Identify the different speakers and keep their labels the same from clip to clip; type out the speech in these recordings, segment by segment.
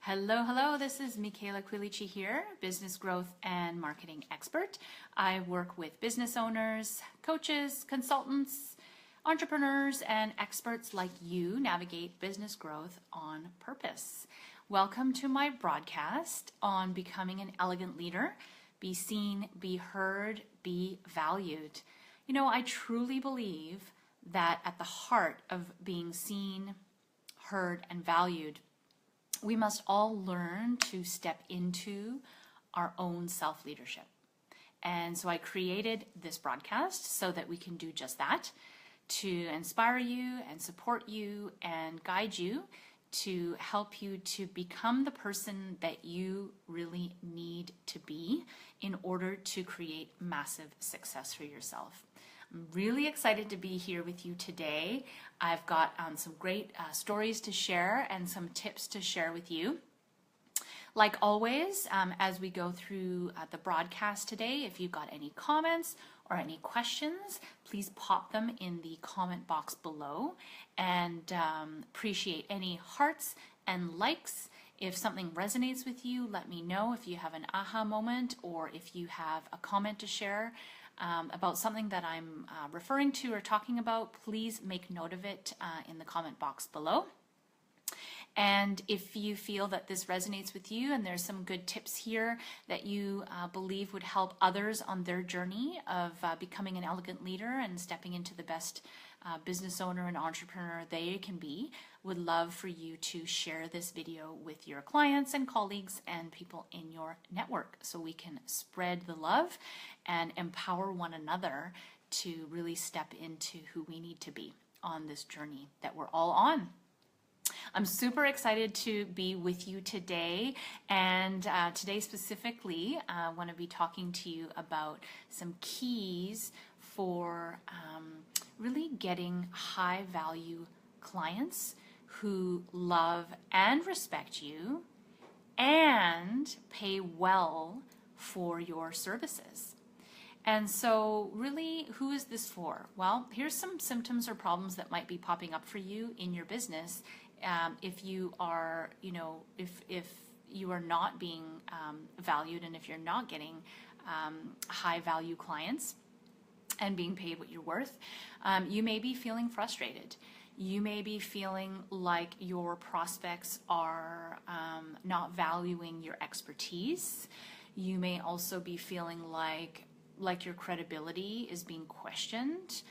Speaker 1: Hello, hello, this is Michela Quilici here, business growth and marketing expert. I work with business owners, coaches, consultants, entrepreneurs, and experts like you navigate business growth on purpose. Welcome to my broadcast on becoming an elegant leader. Be seen, be heard, be valued. You know, I truly believe that at the heart of being seen, heard, and valued, we must all learn to step into our own self-leadership. And so I created this broadcast so that we can do just that, to inspire you and support you and guide you to help you to become the person that you really need to be in order to create massive success for yourself. I'm really excited to be here with you today. I've got some great stories to share and some tips to share with you. Like always, as we go through the broadcast today, if you've got any comments or any questions, please pop them in the comment box below, and appreciate any hearts and likes. If something resonates with you, let me know. If you have an aha moment or if you have a comment to share about something that I'm referring to or talking about, please make note of it in the comment box below. And if you feel that this resonates with you and there's some good tips here that you believe would help others on their journey of becoming an elegant leader and stepping into the best business owner and entrepreneur they can be, would love for you to share this video with your clients and colleagues and people in your network so we can spread the love and empower one another to really step into who we need to be on this journey that we're all on. I'm super excited to be with you today, and today specifically I want to be talking to you about some keys for really getting high value clients who love and respect you and pay well for your services. And so really, who is this for? Well, here's some symptoms or problems that might be popping up for you in your business if you are, if you are not being valued, and if you're not getting high value clients and being paid what you're worth. You may be feeling frustrated. You may be feeling like your prospects are not valuing your expertise. You may also be feeling like your credibility is being questioned.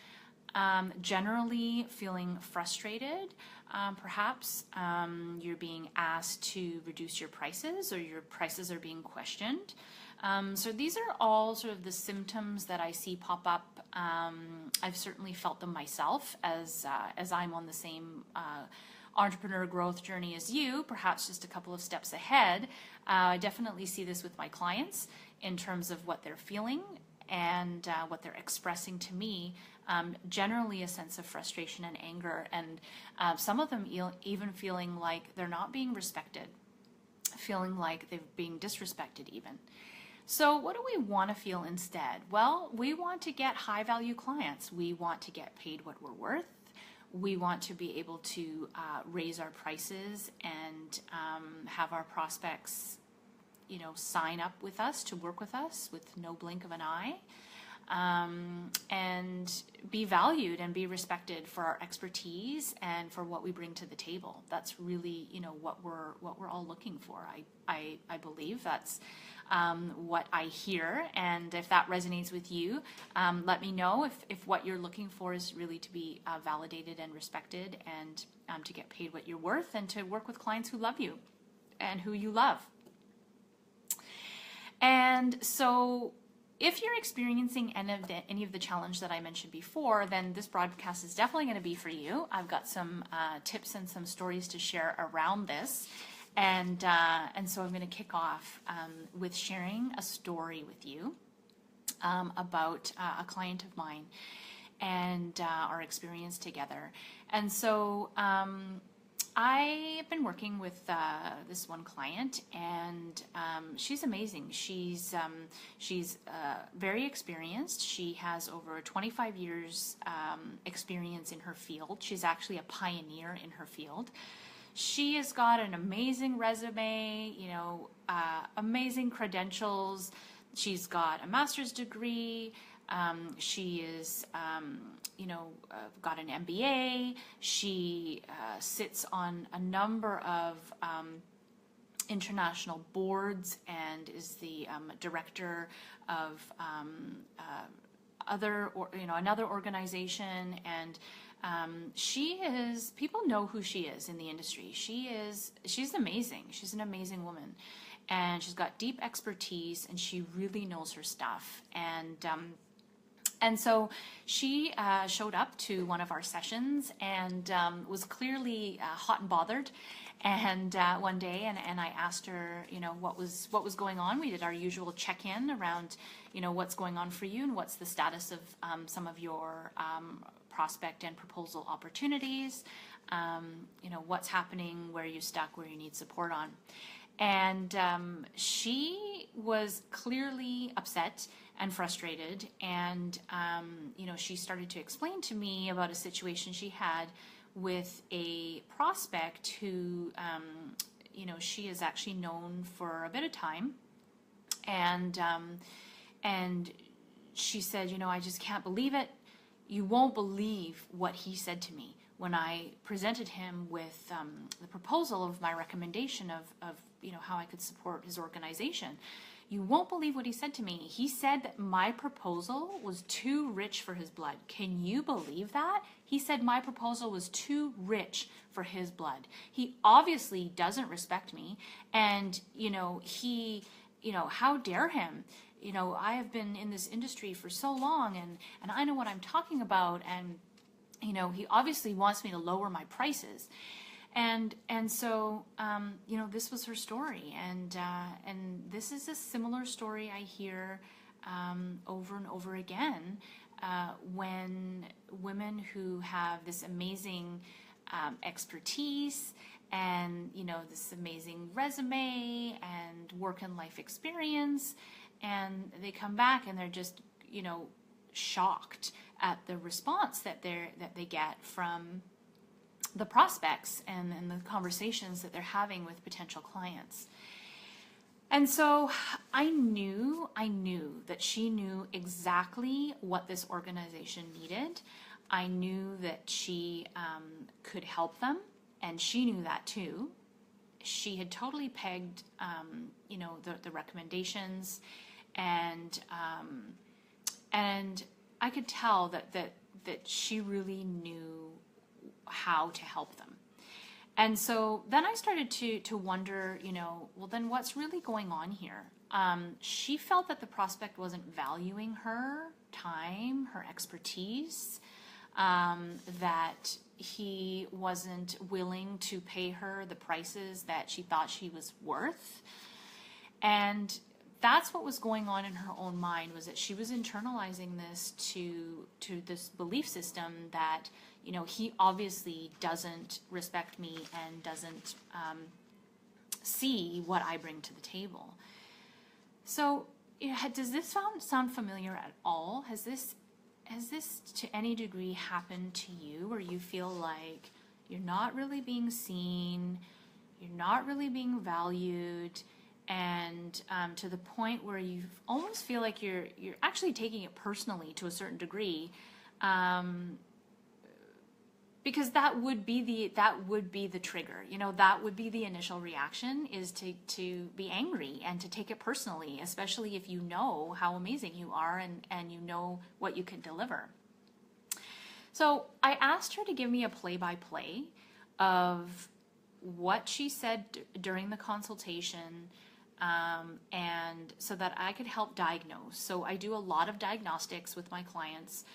Speaker 1: Generally feeling frustrated. Perhaps you're being asked to reduce your prices, or your prices are being questioned. So these are all sort of the symptoms that I see pop up. I've certainly felt them myself as I'm on the same entrepreneur growth journey as you, perhaps just a couple of steps ahead. I definitely see this with my clients in terms of what they're feeling and what they're expressing to me. Generally a sense of frustration and anger, and some of them even feeling like they're not being respected, feeling like they're being disrespected even. So what do we want to feel instead? Well, we want to get high value clients. We want to get paid what we're worth. We want to be able to raise our prices and have our prospects, sign up with us to work with us with no blink of an eye. And be valued and be respected for our expertise and for what we bring to the table. That's really, what we're all looking for. I believe that's what I hear, and if that resonates with you, let me know if what you're looking for is really to be validated and respected, and to get paid what you're worth, and to work with clients who love you and who you love. And so if you're experiencing any of the challenge that I mentioned before, then this broadcast is definitely going to be for you. I've got some tips and some stories to share around this. And so I'm going to kick off with sharing a story with you about a client of mine and our experience together. And so I've been working with this one client, and she's amazing. She's very experienced. She has over 25 years experience in her field. She's actually a pioneer in her field. She has got an amazing resume, amazing credentials. She's got a master's degree. She is, got an MBA. She sits on a number of international boards and is the director of another organization. And people know who she is in the industry. She's amazing. She's an amazing woman. And she's got deep expertise, and she really knows her stuff. And so she showed up to one of our sessions and was clearly hot and bothered. And one day, and I asked her, what was going on. We did our usual check-in around, what's going on for you and what's the status of some of your prospect and proposal opportunities. What's happening, where you stuck, where you need support on. And she was clearly upset and frustrated. And, she started to explain to me about a situation she had with a prospect who, she is actually known for a bit of time. And she said, I just can't believe it. You won't believe what he said to me when I presented him with the proposal of my recommendation of how I could support his organization. You won't believe what he said to me. He said that my proposal was too rich for his blood. Can you believe that? He said my proposal was too rich for his blood. He obviously doesn't respect me. And, how dare him? I have been in this industry for so long, and I know what I'm talking about. And, he obviously wants me to lower my prices. And so, this was her story. And this is a similar story I hear over and over again when women who have this amazing expertise and, this amazing resume and work and life experience, and they come back and they're just, shocked at the response that they get from the prospects and the conversations that they're having with potential clients. And so I knew that she knew exactly what this organization needed. I knew that she could help them, and she knew that too. She had totally pegged, the recommendations, and I could tell that she really knew how to help them. And so then I started to wonder, well, then what's really going on here? She felt that the prospect wasn't valuing her time, her expertise, that he wasn't willing to pay her the prices that she thought she was worth. And that's what was going on in her own mind, was that she was internalizing this to this belief system that, he obviously doesn't respect me and doesn't see what I bring to the table. So, does this sound familiar at all? Has this to any degree happened to you, where you feel like you're not really being seen, you're not really being valued, and to the point where you almost feel like you're actually taking it personally to a certain degree, because that would be the trigger. That would be the initial reaction, is to be angry and to take it personally, especially if you know how amazing you are and you know what you can deliver. So I asked her to give me a play-by-play of what she said during the consultation, and so that I could help diagnose. So I do a lot of diagnostics with my clients.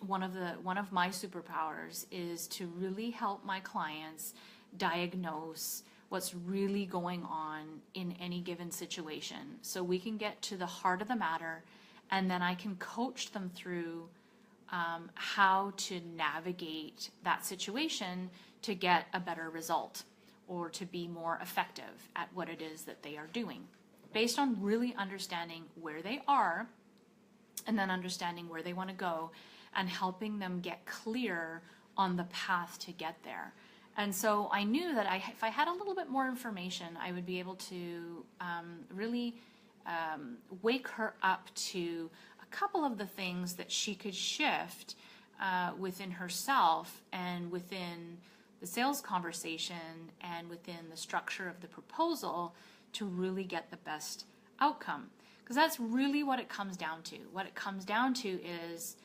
Speaker 1: One of my superpowers is to really help my clients diagnose what's really going on in any given situation, so we can get to the heart of the matter, and then I can coach them through how to navigate that situation to get a better result, or to be more effective at what it is that they are doing, based on really understanding where they are, and then understanding where they want to go, and helping them get clear on the path to get there. And so I knew that if I had a little bit more information, I would be able to really wake her up to a couple of the things that she could shift within herself and within the sales conversation and within the structure of the proposal to really get the best outcome. Because that's really what it comes down to. What it comes down to is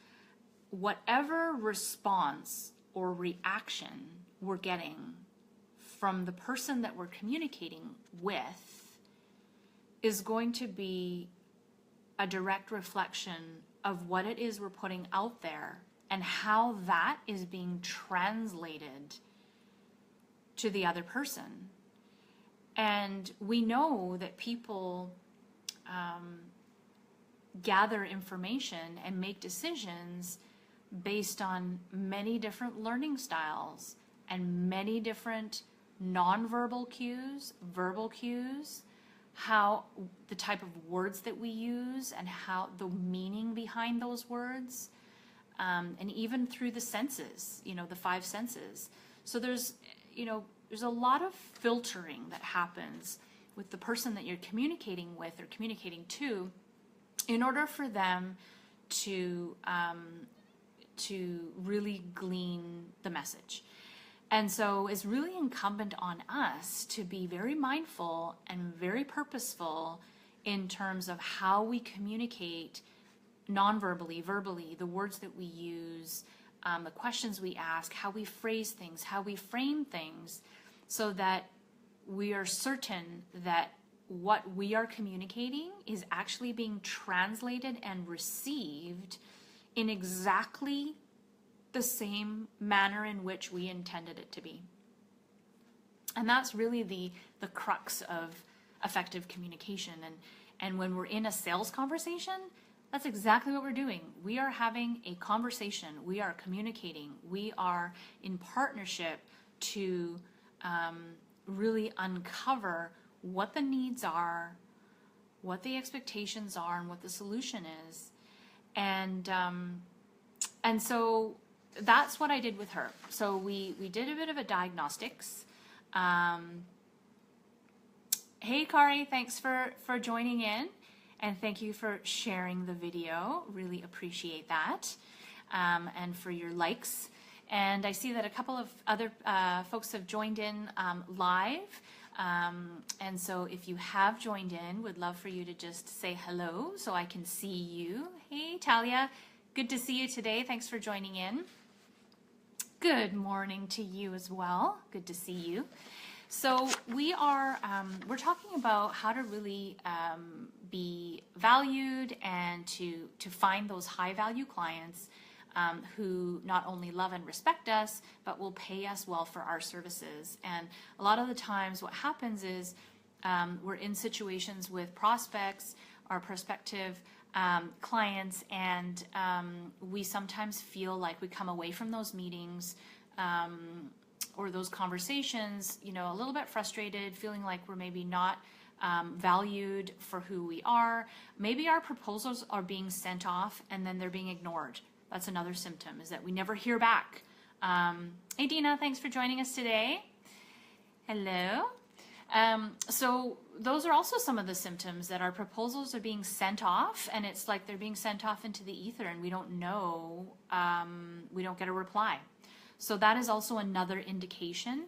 Speaker 1: whatever response or reaction we're getting from the person that we're communicating with is going to be a direct reflection of what it is we're putting out there and how that is being translated to the other person. And we know that people gather information and make decisions based on many different learning styles and many different nonverbal cues, verbal cues, how the type of words that we use and how the meaning behind those words, and even through the senses, the 5 senses. So there's a lot of filtering that happens with the person that you're communicating with or communicating to in order for them to really glean the message. And so it's really incumbent on us to be very mindful and very purposeful in terms of how we communicate non-verbally, verbally, the words that we use, the questions we ask, how we phrase things, how we frame things, so that we are certain that what we are communicating is actually being translated and received in exactly the same manner in which we intended it to be. And that's really the crux of effective communication. And when we're in a sales conversation, that's exactly what we're doing. We are having a conversation. We are communicating. We are in partnership to really uncover what the needs are, what the expectations are, and what the solution is. And so that's what I did with her. So we did a bit of a diagnostics. Hey, Kari, thanks for joining in. And thank you for sharing the video. Really appreciate that. And for your likes. And I see that a couple of other folks have joined in live. And so if you have joined in, would love for you to just say hello so I can see you. Hey, Talia, good to see you today. Thanks for joining in. Good morning to you as well. Good to see you. So we're talking about how to really be valued and to find those high value clients who not only love and respect us, but will pay us well for our services. And a lot of the times what happens is we're in situations with prospects or prospective clients, and we sometimes feel like we come away from those meetings or those conversations, a little bit frustrated, feeling like we're maybe not valued for who we are. Maybe our proposals are being sent off and then they're being ignored. That's another symptom, is that we never hear back. Hey, Dina, thanks for joining us today. Hello. So those are also some of the symptoms, that our proposals are being sent off, and it's like they're being sent off into the ether, and we don't know, we don't get a reply. So that is also another indication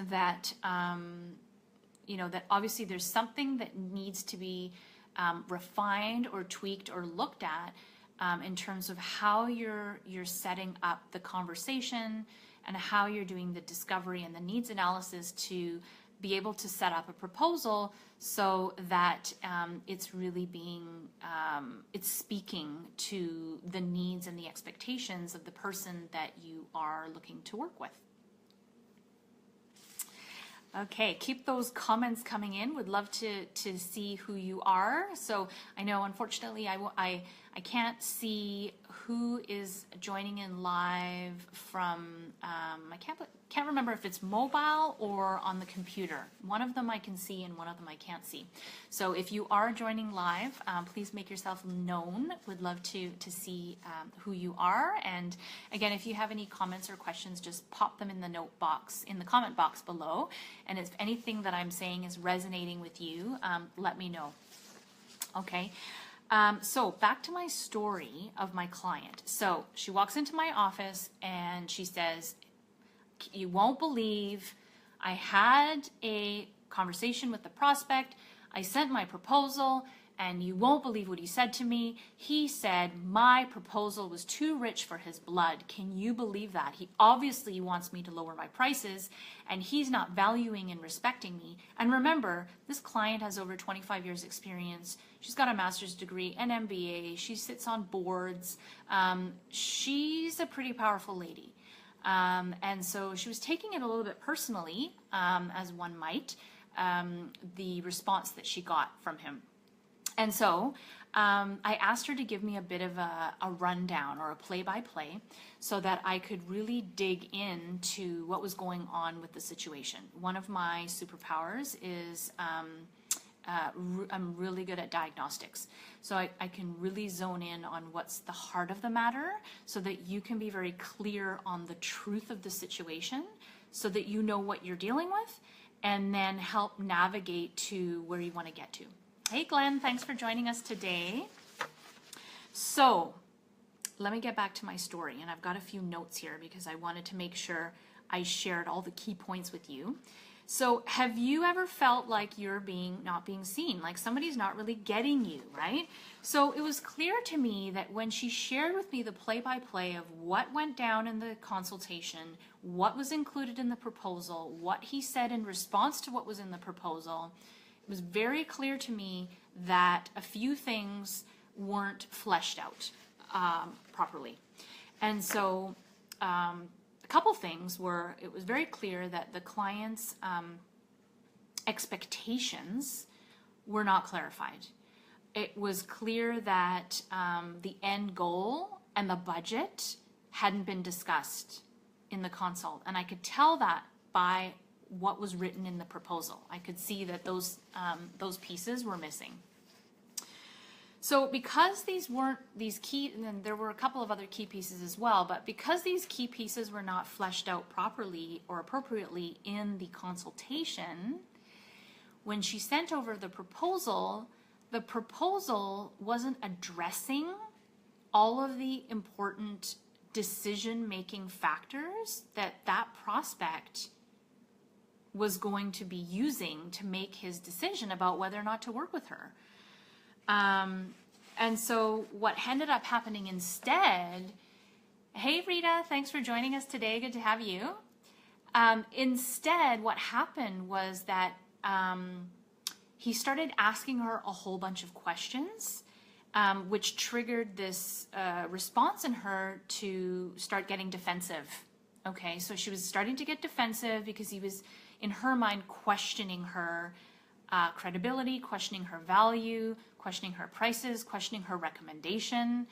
Speaker 1: that, that obviously there's something that needs to be refined or tweaked or looked at in terms of how you're setting up the conversation and how you're doing the discovery and the needs analysis to be able to set up a proposal so that it's really it's speaking to the needs and the expectations of the person that you are looking to work with. Okay, keep those comments coming in. Would love to see who you are. So I know, unfortunately, I I can't see who is joining in live from, I can't remember if it's mobile or on the computer. One of them I can see and one of them I can't see. So if you are joining live, please make yourself known. Would love to see who you are. And again, if you have any comments or questions, just pop them in the note box, in the comment box below. And if anything that I'm saying is resonating with you, let me know. Okay. So back to my story of my client. So she walks into my office and she says, "You won't believe, I had a conversation with the prospect. I sent my proposal and you won't believe what he said to me. He said my proposal was too rich for his blood. Can you believe that? He obviously wants me to lower my prices and he's not valuing and respecting me." And remember, this client has over 25 years experience. She's got a master's degree, an MBA. She sits on boards. She's a pretty powerful lady. And so she was taking it a little bit personally, as one might, the response that she got from him. And so I asked her to give me a bit of a rundown or a play-by-play so that I could really dig into what was going on with the situation. One of my superpowers is I'm really good at diagnostics. So I can really zone in on what's the heart of the matter so that you can be very clear on the truth of the situation so that you know what you're dealing with and then help navigate to where you want to get to. Hey Glenn, thanks for joining us today. So let me get back to my story, and I've got a few notes here because I wanted to make sure I shared all the key points with you. So have you ever felt like you're not being seen, like somebody's not really getting you, right? So it was clear to me that when she shared with me the play-by-play of what went down in the consultation, what was included in the proposal, what he said in response to what was in the proposal, it was very clear to me that a few things weren't fleshed out properly. And so a couple things were, it was very clear that the client's expectations were not clarified. It was clear that the end goal and the budget hadn't been discussed in the consult. And I could tell that by what was written in the proposal. I could see that those pieces were missing. So because these weren't these key, and then there were a couple of other key pieces as well, but because these key pieces were not fleshed out properly or appropriately in the consultation, when she sent over the proposal wasn't addressing all of the important decision-making factors that prospect was going to be using to make his decision about whether or not to work with her. And so what ended up happening instead, hey Rita, thanks for joining us today, good to have you. Instead, what happened was that he started asking her a whole bunch of questions, which triggered this response in her to start getting defensive. Okay, so she was starting to get defensive because he was, in her mind, questioning her credibility, questioning her value, questioning her prices, questioning her recommendation.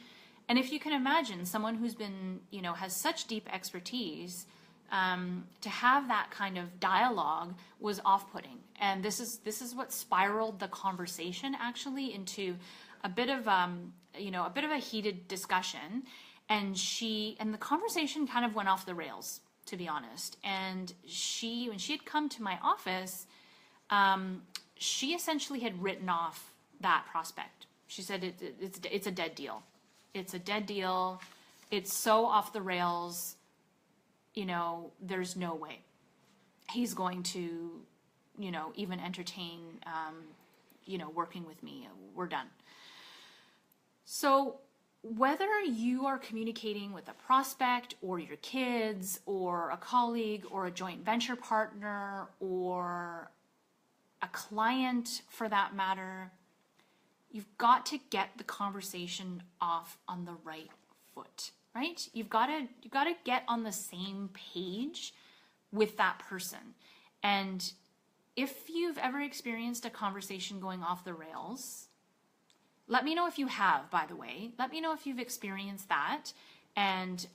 Speaker 1: And if you can imagine someone who's been, has such deep expertise, to have that kind of dialogue was off-putting. And this is what spiraled the conversation actually into a bit of, a bit of a heated discussion. And the conversation kind of went off the rails, to be honest. And when she had come to my office, she essentially had written off that prospect. She said it's a dead deal. It's a dead deal. It's so off the rails. There's no way he's going to, even entertain, working with me. We're done. So whether you are communicating with a prospect or your kids or a colleague or a joint venture partner or a client for that matter, you've got to get the conversation off on the right foot, right? You've got to get on the same page with that person. And if you've ever experienced a conversation going off the rails, Let me know if you have, by the way. Let me know if you've experienced that. And,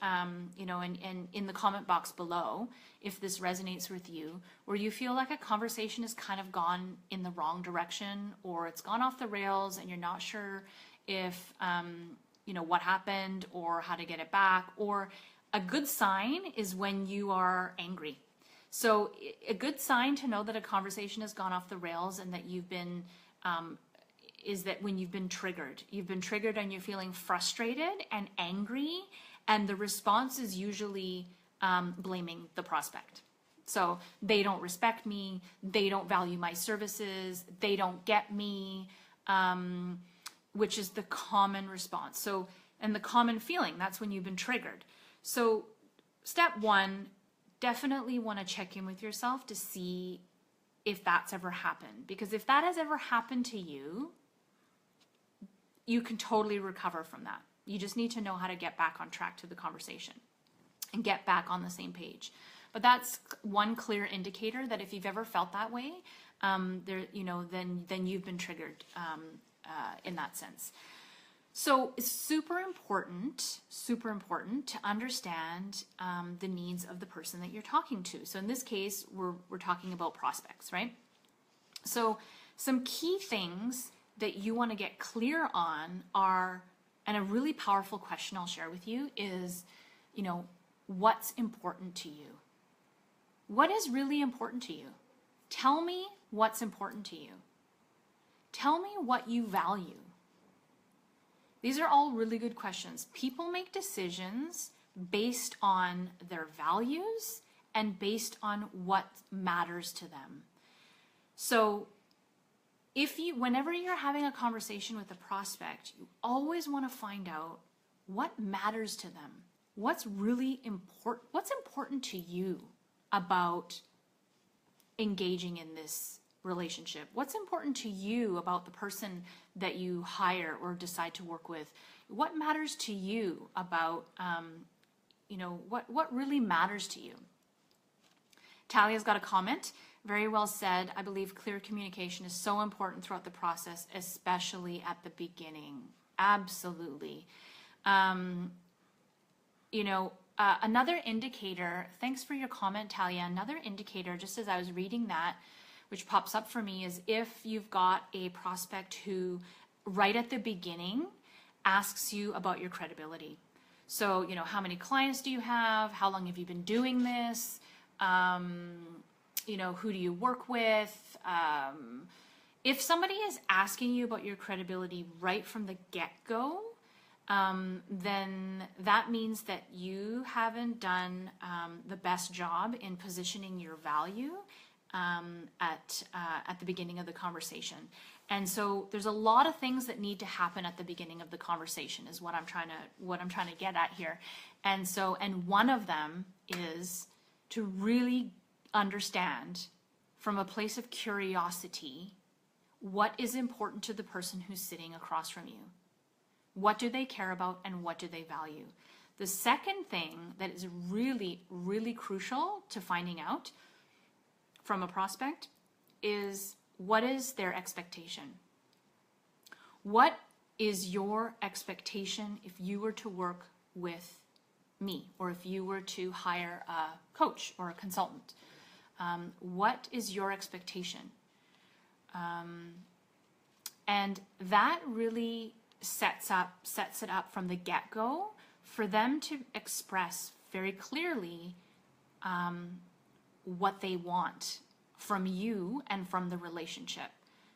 Speaker 1: you know, and in the comment box below, if this resonates with you, where you feel like a conversation has kind of gone in the wrong direction, or it's gone off the rails and you're not sure if, you know, what happened or how to get it back. Or a good sign is when you are angry. So a good sign to know that a conversation has gone off the rails and that you've been, is that when you've been triggered and you're feeling frustrated and angry, and the response is usually blaming the prospect. So they don't respect me, they don't value my services, they don't get me, which is the common response. So, and the common feeling, that's when you've been triggered. So step one, definitely want to check in with yourself to see if that's ever happened. Because if that has ever happened to you, you can totally recover from that. You just need to know how to get back on track to the conversation and get back on the same page. But that's one clear indicator that if you've ever felt that way, there, you know, then you've been triggered in that sense. So it's super important to understand the needs of the person that you're talking to. So in this case, we're talking about prospects, right? So some key things that you want to get clear on are, and a really powerful question I'll share with you is, you know, what's important to you? What is really important to you? Tell me what's important to you. Tell me what you value. These are all really good questions. People make decisions based on their values and based on what matters to them. So whenever you're having a conversation with a prospect, you always want to find out what matters to them. What's really important? What's important to you about engaging in this relationship? What's important to you about the person that you hire or decide to work with? What matters to you about, you know, what really matters to you? Talia's got a comment. Very well said. I believe clear communication is so important throughout the process, especially at the beginning. Absolutely. You know, another indicator, thanks for your comment, Talia. Another indicator, just as I was reading that, which pops up for me, is if you've got a prospect who right at the beginning asks you about your credibility. So, you know, how many clients do you have? How long have you been doing this? You know, who do you work with? If somebody is asking you about your credibility right from the get-go, then that means that you haven't done the best job in positioning your value at the beginning of the conversation. And so there's a lot of things that need to happen at the beginning of the conversation is what I'm trying to get at here. And so, and one of them is to really understand from a place of curiosity what is important to the person who's sitting across from you. What do they care about and what do they value? The second thing that is really, really crucial to finding out from a prospect is what is their expectation? What is your expectation if you were to work with me or if you were to hire a coach or a consultant? What is your expectation? And that really sets it up from the get-go for them to express very clearly what they want from you and from the relationship,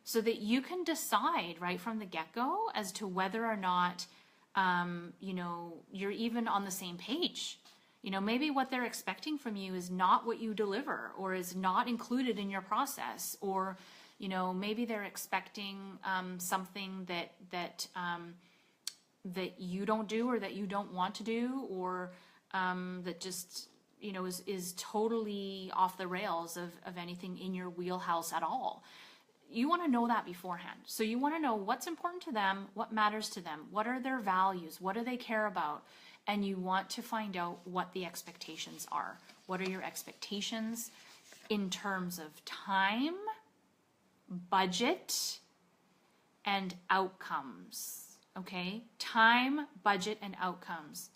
Speaker 1: so that you can decide right from the get-go as to whether or not you know, you're even on the same page. You know, maybe what they're expecting from you is not what you deliver or is not included in your process, or you know, maybe they're expecting something that you don't do or that you don't want to do, or that just, you know, is totally off the rails of anything in your wheelhouse at all. You want to know that beforehand. So you want to know what's important to them, what matters to them, what are their values, what do they care about, and you want to find out what the expectations are. What are your expectations in terms of time, budget, and outcomes. Okay? Time, budget, and outcomes.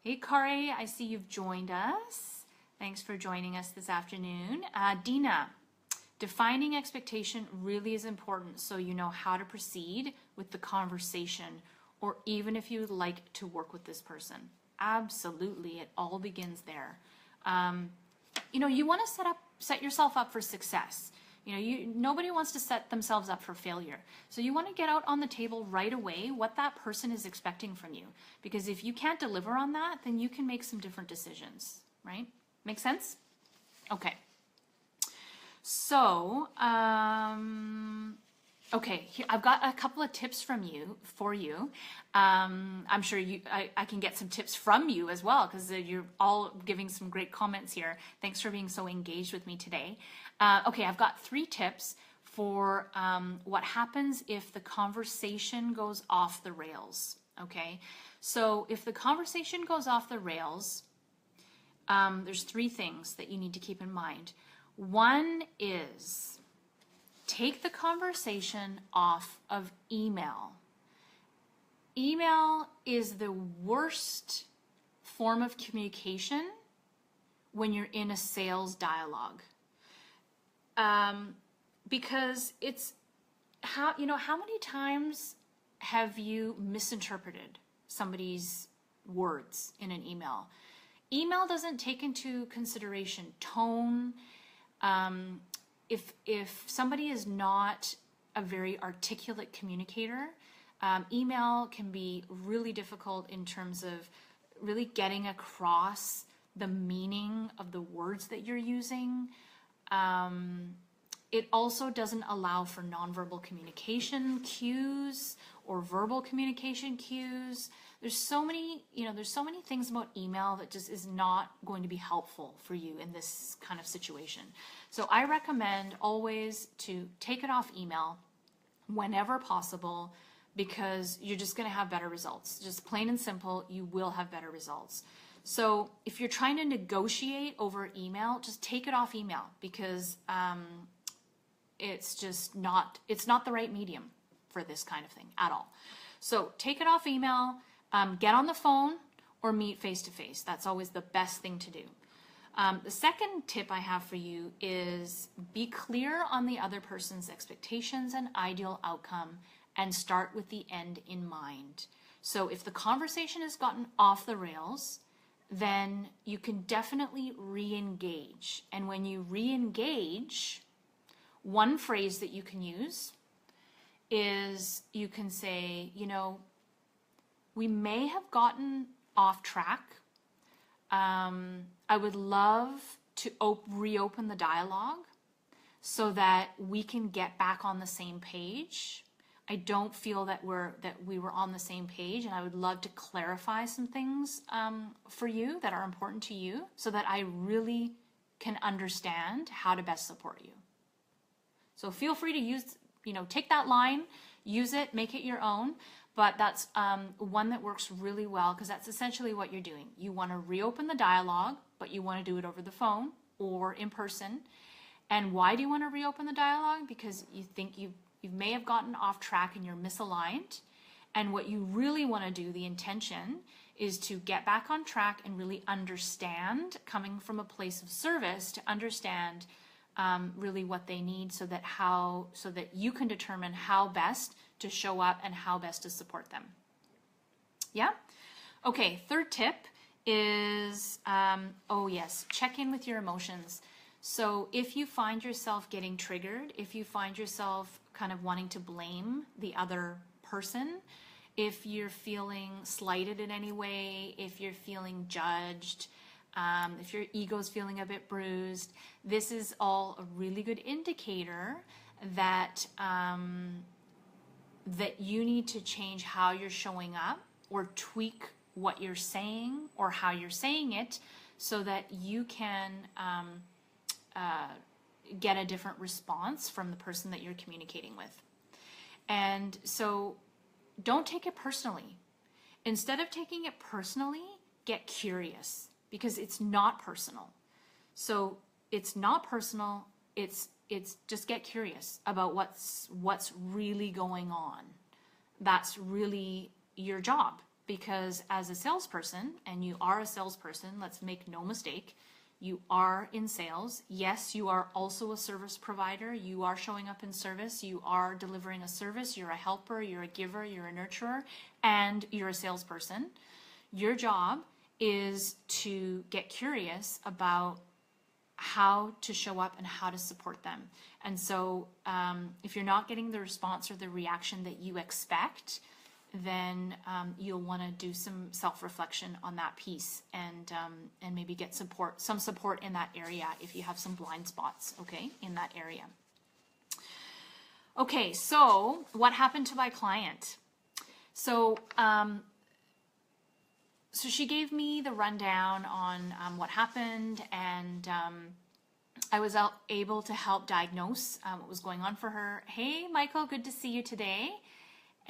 Speaker 1: Hey, Kari, I see you've joined us. Thanks for joining us this afternoon. Dina, defining expectation really is important so you know how to proceed with the conversation, or even if you would like to work with this person. Absolutely, it all begins there. You want to set yourself up for success. Nobody wants to set themselves up for failure. So you want to get out on the table right away what that person is expecting from you. Because if you can't deliver on that, then you can make some different decisions, right? Make sense? Okay. So, okay, here, I've got a couple of tips for you. I'm sure I can get some tips from you as well, because you're all giving some great comments here. Thanks for being so engaged with me today. Okay, I've got 3 tips for what happens if the conversation goes off the rails. Okay, so if the conversation goes off the rails, there's 3 things that you need to keep in mind. One is take the conversation off of email. Email is the worst form of communication when you're in a sales dialogue. Because it's how many times have you misinterpreted somebody's words in an email? Email doesn't take into consideration tone. If somebody is not a very articulate communicator, email can be really difficult in terms of really getting across the meaning of the words that you're using. It also doesn't allow for nonverbal communication cues or verbal communication cues. There's so many things about email that just is not going to be helpful for you in this kind of situation. So I recommend always to take it off email whenever possible, because you're just going to have better results. Just plain and simple, you will have better results. So if you're trying to negotiate over email, just take it off email, because it's not the right medium for this kind of thing at all. So take it off email, get on the phone, or meet face to face. That's always the best thing to do. The second tip I have for you is be clear on the other person's expectations and ideal outcome, and start with the end in mind. So if the conversation has gotten off the rails, then you can definitely re-engage. And when you re-engage, one phrase that you can use is you can say, we may have gotten off track. I would love to reopen the dialogue so that we can get back on the same page. I don't feel that we were on the same page, and I would love to clarify some things for you that are important to you, so that I really can understand how to best support you. So feel free to use, take that line, use it, make it your own. But that's one that works really well, because that's essentially what you're doing. You want to reopen the dialogue, but you want to do it over the phone or in person. And why do you want to reopen the dialogue? Because you think you may have gotten off track and you're misaligned. And what you really want to do, the intention, is to get back on track and really understand, coming from a place of service, to understand really what they need, so that you can determine how best to show up and how best to support them. Yeah? Okay, third tip is, check in with your emotions. So if you find yourself getting triggered, if you find yourself kind of wanting to blame the other person, if you're feeling slighted in any way, if you're feeling judged, if your ego's feeling a bit bruised, this is all a really good indicator that that you need to change how you're showing up, or tweak what you're saying or how you're saying it, so that you can get a different response from the person that you're communicating with. And so don't take it personally. Instead of taking it personally, get curious, because it's not personal. So it's not personal. it's just get curious about what's really going on. That's really your job, because as a salesperson, and you are a salesperson, let's make no mistake, you are in sales. Yes, you are also a service provider. You are showing up in service. You are delivering a service. You're a helper, you're a giver, you're a nurturer, and you're a salesperson. Your job is to get curious about how to show up and how to support them. And so if you're not getting the response or the reaction that you expect, then you'll want to do some self-reflection on that piece, and maybe get some support in that area if you have some blind spots, okay, in that area. Okay, so what happened to my client? So she gave me the rundown on what happened, and I was able to help diagnose what was going on for her. Hey, Michael, good to see you today.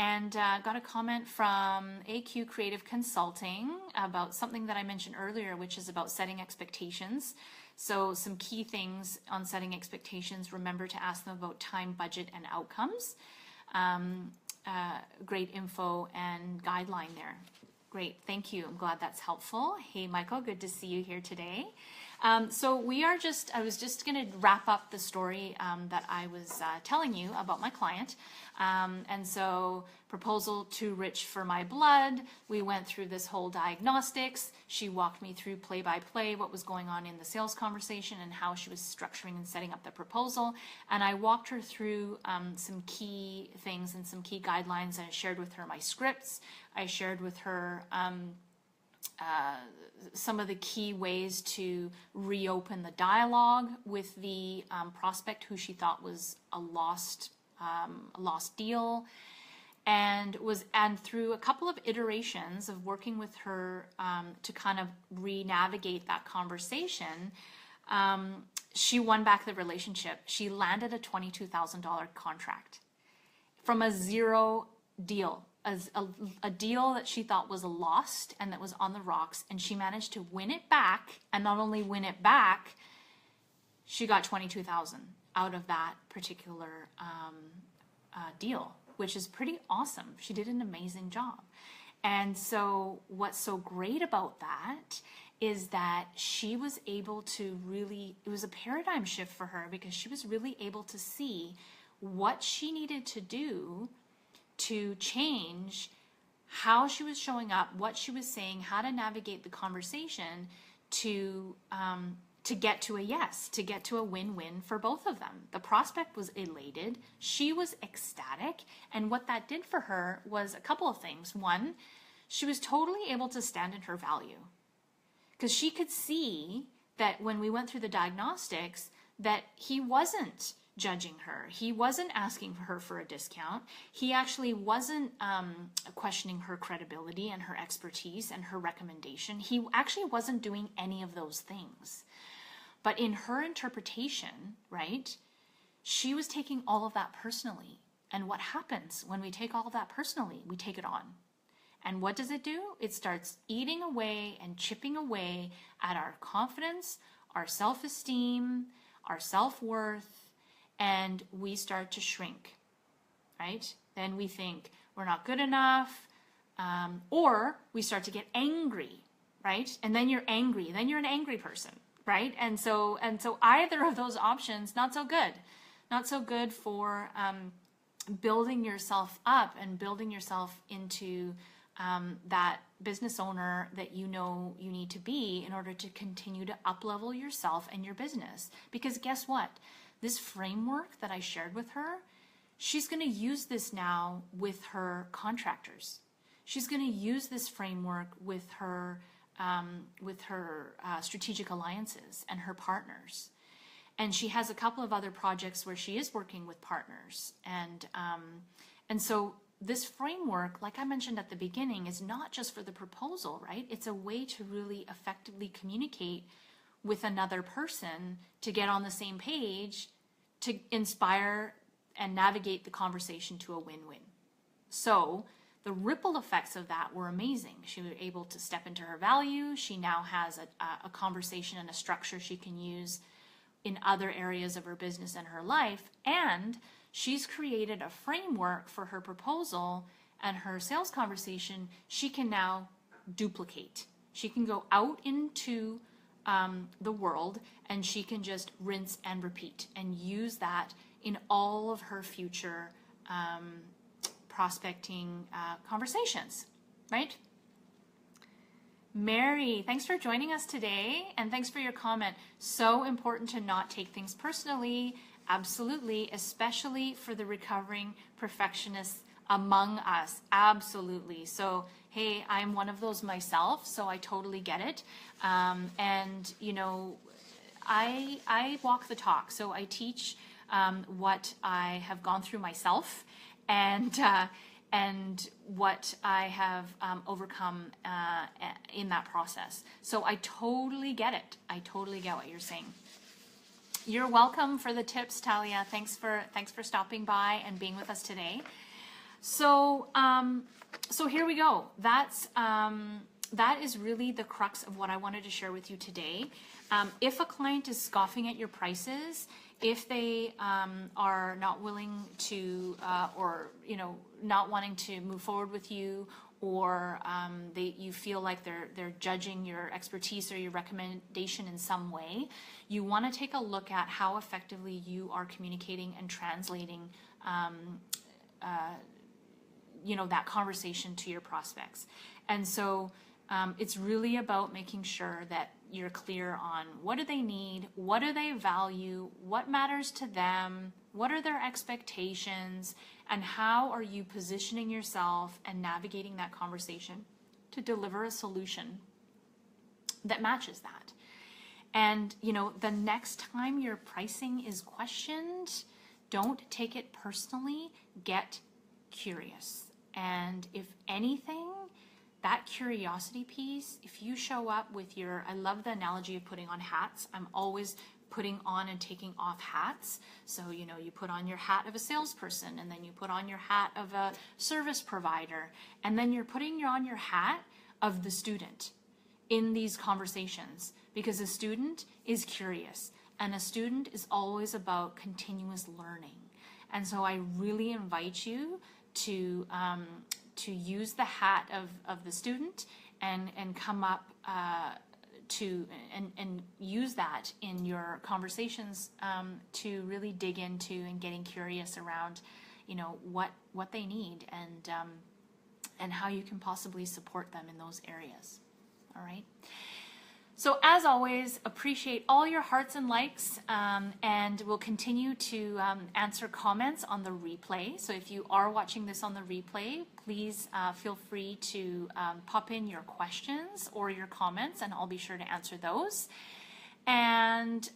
Speaker 1: And got a comment from AQ Creative Consulting about something that I mentioned earlier, which is about setting expectations. So some key things on setting expectations: remember to ask them about time, budget, and outcomes. Great info and guideline there. Great, thank you. I'm glad that's helpful. Hey, Michael, good to see you here today. So I was just going to wrap up the story that I was telling you about my client. And so proposal too rich for my blood. We went through this whole diagnostics. She walked me through play by play what was going on in the sales conversation and how she was structuring and setting up the proposal. And I walked her through some key things and some key guidelines. I shared with her my scripts. I shared with her some of the key ways to reopen the dialogue with the prospect who she thought was a lost deal, and through a couple of iterations of working with her to kind of re-navigate that conversation, she won back the relationship. She landed a $22,000 contract from a zero deal. A deal that she thought was lost and that was on the rocks, and she managed to win it back. And not only win it back, she got $22,000 out of that particular deal, which is pretty awesome. She did an amazing job. And so what's so great about that is that she was able to it was a paradigm shift for her, because she was really able to see what she needed to do to change how she was showing up, what she was saying, how to navigate the conversation to get to a yes, to get to a win-win for both of them. The prospect was elated. She was ecstatic. And what that did for her was a couple of things. One, she was totally able to stand in her value, because she could see that when we went through the diagnostics, that he wasn't judging her. He wasn't asking her for a discount. He actually wasn't questioning her credibility and her expertise and her recommendation. He actually wasn't doing any of those things. But in her interpretation, right, she was taking all of that personally. And what happens when we take all of that personally? We take it on. And what does it do? It starts eating away and chipping away at our confidence, our self-esteem, our self-worth, and we start to shrink, right? Then we think we're not good enough, or we start to get angry, right? And then you're angry, then you're an angry person, right? And so either of those options, not so good for building yourself up and building yourself into that business owner that you know you need to be in order to continue to up-level yourself and your business. Because guess what? This framework that I shared with her, she's going to use this now with her contractors. She's going to use this framework with her strategic alliances and her partners. And she has a couple of other projects where she is working with partners. And so this framework, like I mentioned at the beginning, is not just for the proposal, right? It's a way to really effectively communicate with another person to get on the same page, to inspire and navigate the conversation to a win-win. So the ripple effects of that were amazing. She was able to step into her value. She now has a conversation and a structure she can use in other areas of her business and her life. And she's created a framework for her proposal and her sales conversation she can now duplicate. She can go out into the world and she can just rinse and repeat and use that in all of her future prospecting conversations, right? Mary, thanks for joining us today, and thanks for your comment. So important to not take things personally. Absolutely, especially for the recovering perfectionists among us. Absolutely. So, hey, I'm one of those myself, so I totally get it. And, you know, I walk the talk. So I teach what I have gone through myself, and what I have overcome in that process. So I totally get it. I totally get what you're saying. You're welcome for the tips, Talia. Thanks for stopping by and being with us today. So so here we go. That is really the crux of what I wanted to share with you today. If a client is scoffing at your prices, if they are not willing to, or not wanting to move forward with you, or you feel like they're judging your expertise or your recommendation in some way, you want to take a look at how effectively you are communicating and translating that conversation to your prospects. And so it's really about making sure that you're clear on what do they need, what do they value, what matters to them, what are their expectations, and how are you positioning yourself and navigating that conversation to deliver a solution that matches that. And the next time your pricing is questioned, don't take it personally, get curious. And if anything, that curiosity piece, if you show up with I love the analogy of putting on hats. I'm always putting on and taking off hats. So, you put on your hat of a salesperson, and then you put on your hat of a service provider, and then you're putting on your hat of the student in these conversations, because a student is curious, and a student is always about continuous learning. And so I really invite you to use the hat of the student and come up and use that in your conversations to really dig into and getting curious around what they need and how you can possibly support them in those areas. All right. So as always, appreciate all your hearts and likes, and we'll continue to answer comments on the replay. So if you are watching this on the replay, please feel free to pop in your questions or your comments, and I'll be sure to answer those. And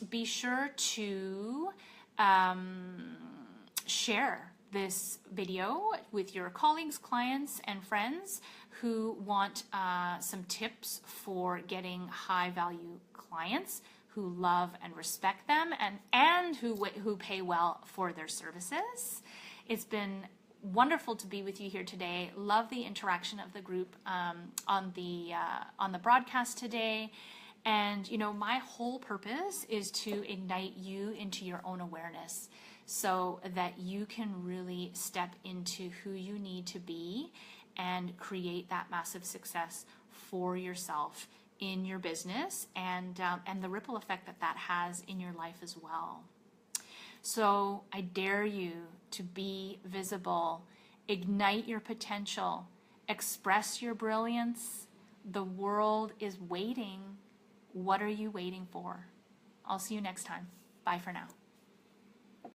Speaker 1: be sure to share this video with your colleagues, clients, and friends who want some tips for getting high value clients who love and respect them and who pay well for their services. It's been wonderful to be with you here today. Love the interaction of the group on the broadcast today. And my whole purpose is to ignite you into your own awareness, so that you can really step into who you need to be and create that massive success for yourself in your business, and the ripple effect that has in your life as well. So I dare you to be visible, ignite your potential, express your brilliance. The world is waiting. What are you waiting for? I'll see you next time. Bye for now.